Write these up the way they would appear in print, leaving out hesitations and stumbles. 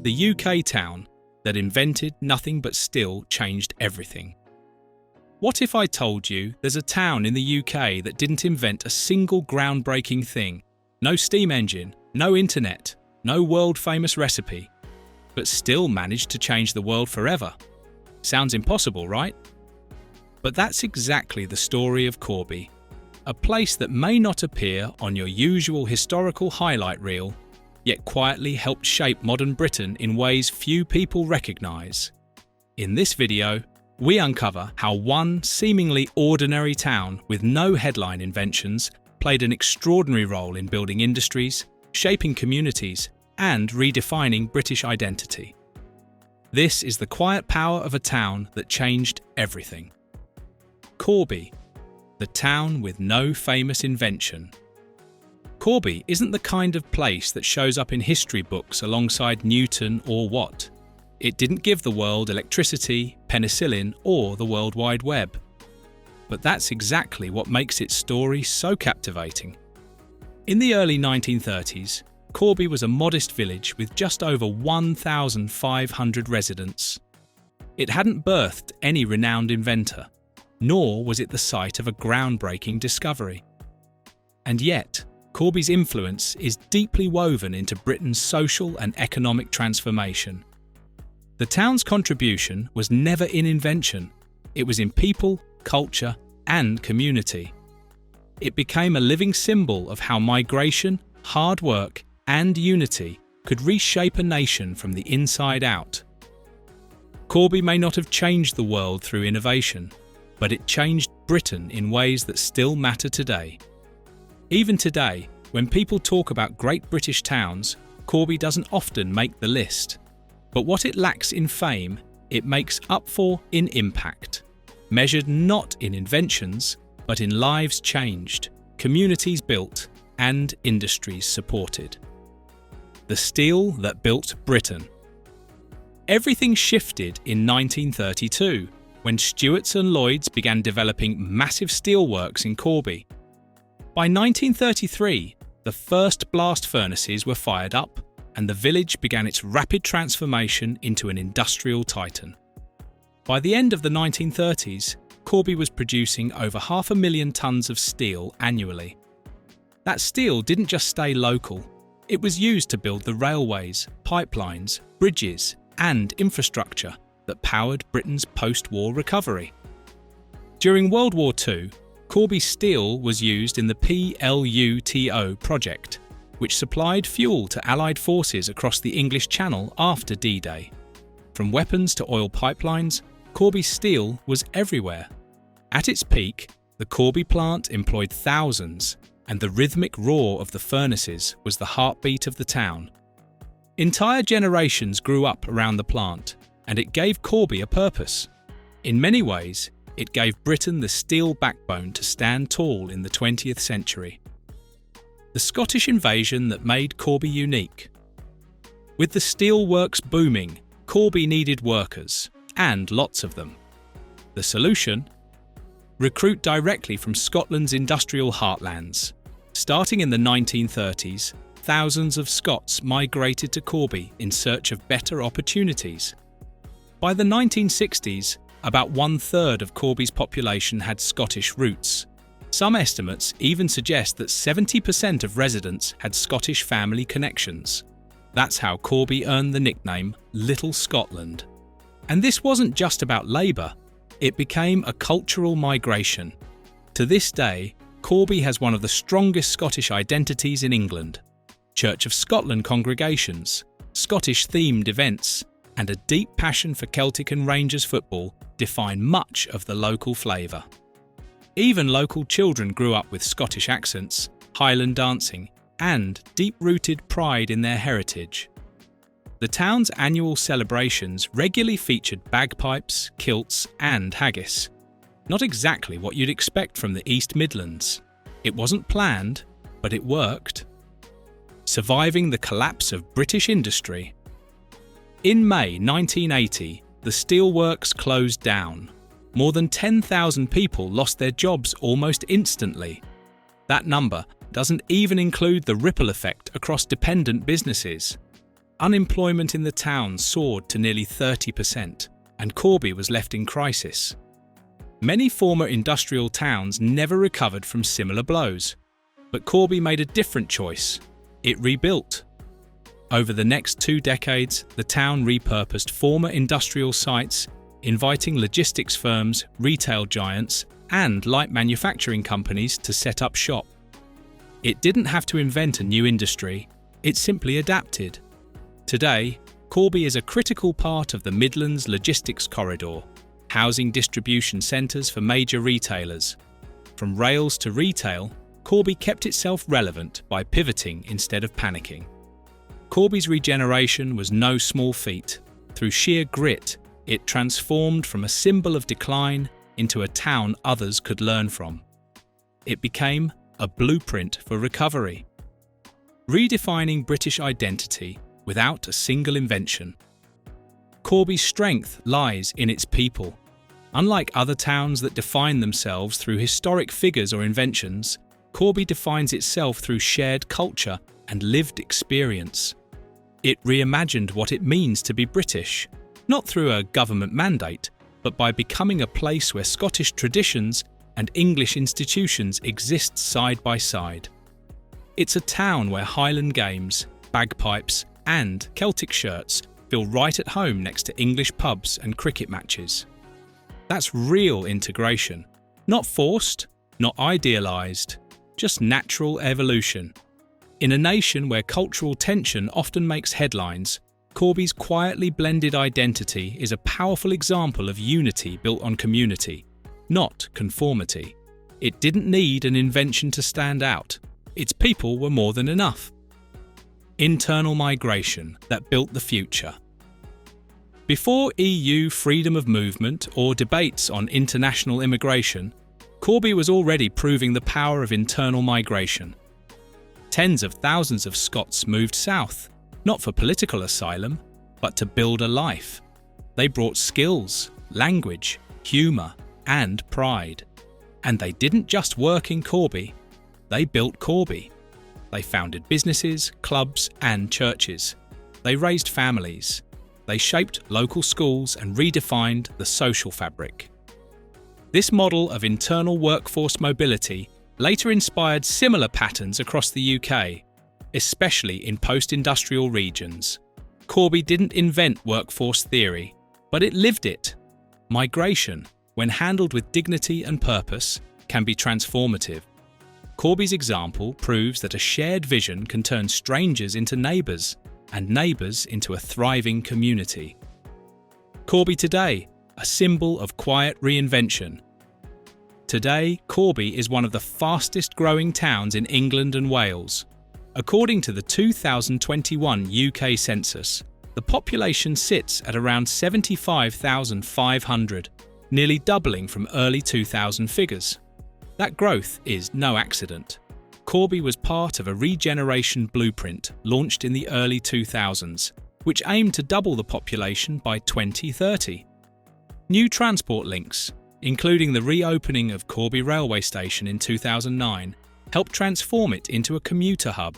the UK town that invented nothing but still changed everything. What if I told you there's a town in the UK that didn't invent a single groundbreaking thing? No steam engine, no internet, no world-famous recipe, but still managed to change the world forever. Sounds impossible, right? But that's exactly the story of Corby, a place that may not appear on your usual historical highlight reel, yet quietly helped shape modern Britain in ways few people recognise. In this video, we uncover how one seemingly ordinary town with no headline inventions played an extraordinary role in building industries, shaping communities, and redefining British identity. This is the quiet power of a town that changed everything. Corby, the town with no famous invention. Corby isn't the kind of place that shows up in history books alongside Newton or Watt. It didn't give the world electricity, penicillin, or the World Wide Web. But that's exactly what makes its story so captivating. In the early 1930s, Corby was a modest village with just over 1,500 residents. It hadn't birthed any renowned inventor, nor was it the site of a groundbreaking discovery. And yet, Corby's influence is deeply woven into Britain's social and economic transformation. The town's contribution was never in invention, it was in people, culture, and community. It became a living symbol of how migration, hard work, and unity could reshape a nation from the inside out. Corby may not have changed the world through innovation, but it changed Britain in ways that still matter today. Even today, when people talk about great British towns, Corby doesn't often make the list. But what it lacks in fame, it makes up for in impact, measured not in inventions, but in lives changed, communities built, and industries supported. The steel that built Britain. Everything shifted in 1932, when Stewarts and Lloyds began developing massive steelworks in Corby. By 1933, the first blast furnaces were fired up, and the village began its rapid transformation into an industrial titan. By the end of the 1930s, Corby was producing over 500,000 tonnes of steel annually. That steel didn't just stay local, it was used to build the railways, pipelines, bridges, and infrastructure that powered Britain's post-war recovery. During World War II, Corby steel was used in the PLUTO project, which supplied fuel to Allied forces across the English Channel after D-Day. From weapons to oil pipelines, Corby steel was everywhere. At its peak, the Corby plant employed thousands, and the rhythmic roar of the furnaces was the heartbeat of the town. Entire generations grew up around the plant, and it gave Corby a purpose. In many ways, it gave Britain the steel backbone to stand tall in the 20th century. The Scottish invasion that made Corby unique. With the steelworks booming, Corby needed workers, and lots of them. The solution? Recruit directly from Scotland's industrial heartlands. Starting in the 1930s, thousands of Scots migrated to Corby in search of better opportunities. By the 1960s, about 1/3 of Corby's population had Scottish roots. Some estimates even suggest that 70% of residents had Scottish family connections. That's how Corby earned the nickname Little Scotland. And this wasn't just about labour, it became a cultural migration. To this day, Corby has one of the strongest Scottish identities in England. Church of Scotland congregations, Scottish-themed events, and a deep passion for Celtic and Rangers football define much of the local flavour. Even local children grew up with Scottish accents, Highland dancing, and deep-rooted pride in their heritage. The town's annual celebrations regularly featured bagpipes, kilts, and haggis. Not exactly what you'd expect from the East Midlands. It wasn't planned, but it worked. Surviving the collapse of British industry. In May 1980, the steelworks closed down. More than 10,000 people lost their jobs almost instantly. That number doesn't even include the ripple effect across dependent businesses. unemployment in the town soared to nearly 30%, and Corby was left in crisis. Many former industrial towns never recovered from similar blows, but Corby made a different choice. It rebuilt. Over the next 2 decades, the town repurposed former industrial sites, inviting logistics firms, retail giants, and light manufacturing companies to set up shop. It didn't have to invent a new industry, it simply adapted. Today, Corby is a critical part of the Midlands logistics corridor, housing distribution centres for major retailers. From rails to retail, Corby kept itself relevant by pivoting instead of panicking. Corby's regeneration was no small feat. Through sheer grit, it transformed from a symbol of decline into a town others could learn from. It became a blueprint for recovery, redefining British identity without a single invention. Corby's strength lies in its people. Unlike other towns that define themselves through historic figures or inventions, Corby defines itself through shared culture and lived experience. It reimagined what it means to be British, not through a government mandate, but by becoming a place where Scottish traditions and English institutions exist side by side. It's a town where Highland games, bagpipes, and Celtic shirts feel right at home next to English pubs and cricket matches. That's real integration, not forced, not idealised, just natural evolution. In a nation where cultural tension often makes headlines, Corby's quietly blended identity is a powerful example of unity built on community, not conformity. It didn't need an invention to stand out. Its people were more than enough. Internal migration that built the future. Before EU freedom of movement or debates on international immigration, Corby was already proving the power of internal migration. Tens of thousands of Scots moved south, not for political asylum, but to build a life. They brought skills, language, humour, and pride. And they didn't just work in Corby, they built Corby. They founded businesses, clubs, and churches. They raised families. They shaped local schools and redefined the social fabric. This model of internal workforce mobility later inspired similar patterns across the UK, especially in post-industrial regions. Corby didn't invent workforce theory, but it lived it. Migration, when handled with dignity and purpose, can be transformative. Corby's example proves that a shared vision can turn strangers into neighbours, and neighbours into a thriving community. Corby today, a symbol of quiet reinvention. Today, Corby is one of the fastest growing towns in England and Wales. According to the 2021 UK census, the population sits at around 75,500, nearly doubling from early 2000 figures. That growth is no accident. Corby was part of a regeneration blueprint launched in the early 2000s, which aimed to double the population by 2030. New transport links, including the reopening of Corby railway station in 2009, helped transform it into a commuter hub.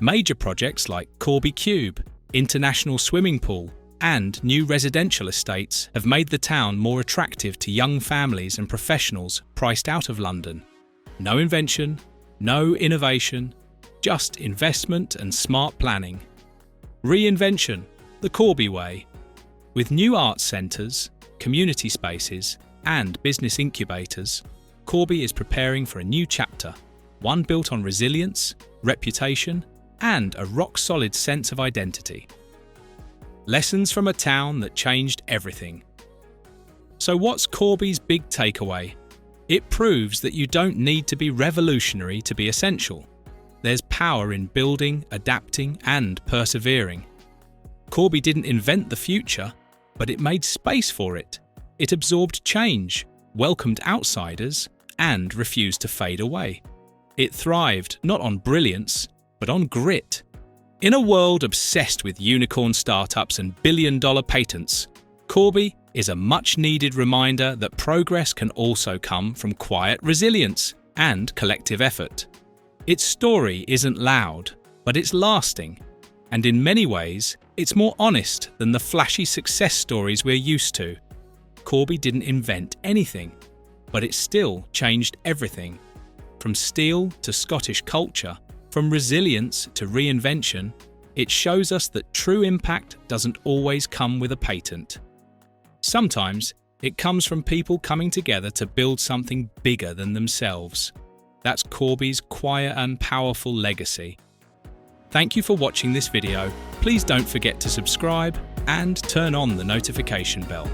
Major projects like Corby Cube, international swimming pool, and new residential estates have made the town more attractive to young families and professionals priced out of London. No invention, no innovation, just investment and smart planning. Reinvention, the Corby way. With new arts centres, community spaces, and business incubators, Corby is preparing for a new chapter, one built on resilience, reputation, and a rock-solid sense of identity. Lessons from a town that changed everything. So what's Corby's big takeaway? It proves that you don't need to be revolutionary to be essential. There's power in building, adapting, and persevering. Corby didn't invent the future, but it made space for it. It absorbed change, welcomed outsiders, and refused to fade away. It thrived not on brilliance, but on grit. In a world obsessed with unicorn startups and billion-dollar patents, Corby is a much-needed reminder that progress can also come from quiet resilience and collective effort. Its story isn't loud, but it's lasting. And in many ways, it's more honest than the flashy success stories we're used to. Corby didn't invent anything, but it still changed everything. From steel to Scottish culture, from resilience to reinvention, it shows us that true impact doesn't always come with a patent. Sometimes it comes from people coming together to build something bigger than themselves. That's Corby's quiet and powerful legacy. Thank you for watching this video. Please don't forget to subscribe and turn on the notification bell.